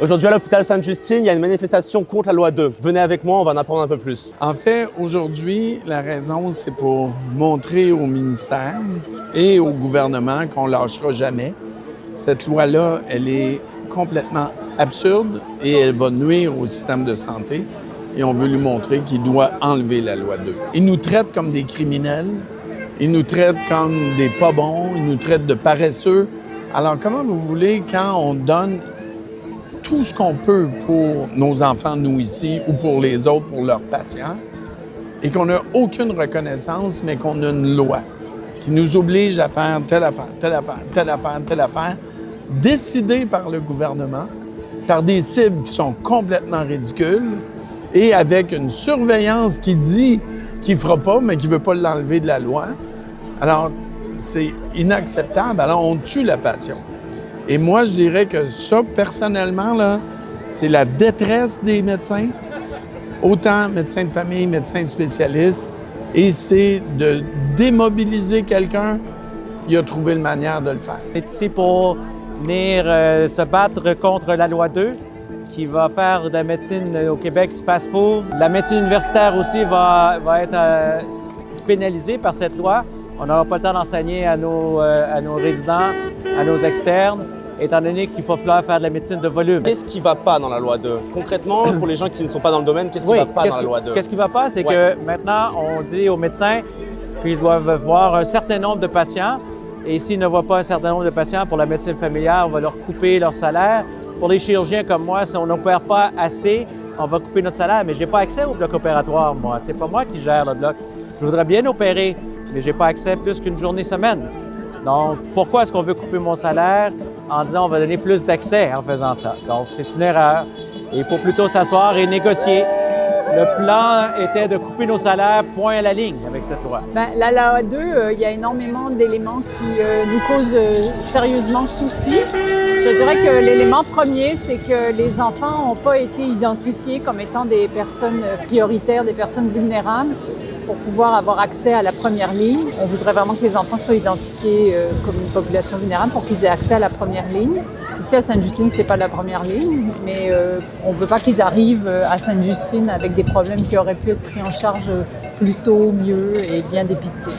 Aujourd'hui à l'hôpital Sainte-Justine, il y a une manifestation contre la loi 2. Venez avec moi, on va en apprendre un peu plus. En fait, aujourd'hui, la raison, c'est pour montrer au ministère et au gouvernement qu'on ne lâchera jamais. Cette loi-là, elle est complètement absurde et elle va nuire au système de santé. Et on veut lui montrer qu'il doit enlever la loi 2. Il nous traite comme des criminels, il nous traite comme des pas bons, il nous traite de paresseux. Alors, comment vous voulez, quand on donne tout ce qu'on peut pour nos enfants, nous ici, ou pour les autres, pour leurs patients, et qu'on n'a aucune reconnaissance, mais qu'on a une loi qui nous oblige à faire telle affaire, telle affaire, telle affaire, telle affaire, décidée par le gouvernement, par des cibles qui sont complètement ridicules, et avec une surveillance qui dit qu'il ne fera pas, mais qui ne veut pas l'enlever de la loi. Alors, c'est inacceptable. Alors, on tue la passion. Et moi, je dirais que ça, personnellement, là, c'est la détresse des médecins, autant médecins de famille, médecins spécialistes, et c'est de démobiliser quelqu'un. Il a trouvé une manière de le faire. On est ici pour venir se battre contre la loi 2 qui va faire de la médecine au Québec du fast-food. La médecine universitaire aussi va être pénalisée par cette loi. On n'aura pas le temps d'enseigner à nos résidents, à nos externes, étant donné qu'il faut falloir faire de la médecine de volume. Qu'est-ce qui ne va pas dans la loi 2? Concrètement, pour les gens qui ne sont pas dans le domaine, qu'est-ce qui ne va pas dans la loi 2? Qu'est-ce qui ne va pas? C'est que maintenant, on dit aux médecins qu'ils doivent voir un certain nombre de patients. Et s'ils ne voient pas un certain nombre de patients pour la médecine familiale, on va leur couper leur salaire. Pour les chirurgiens comme moi, si on n'opère pas assez, on va couper notre salaire. Mais je n'ai pas accès au bloc opératoire, moi. C'est pas moi qui gère le bloc. Je voudrais bien opérer, mais je n'ai pas accès plus qu'une journée semaine. Donc, pourquoi est-ce qu'on veut couper mon salaire en disant on va donner plus d'accès en faisant ça? Donc, c'est une erreur. Et il faut plutôt s'asseoir et négocier. Le plan était de couper nos salaires point à la ligne avec cette loi. Bien, la loi 2, il y a énormément d'éléments qui nous causent sérieusement souci. Je dirais que l'élément premier, c'est que les enfants n'ont pas été identifiés comme étant des personnes prioritaires, des personnes vulnérables pour pouvoir avoir accès à la première ligne. On voudrait vraiment que les enfants soient identifiés comme une population vulnérable pour qu'ils aient accès à la première ligne. Ici, à Sainte-Justine, ce n'est pas la première ligne, mais on ne veut pas qu'ils arrivent à Sainte-Justine avec des problèmes qui auraient pu être pris en charge plus tôt, mieux et bien dépistés.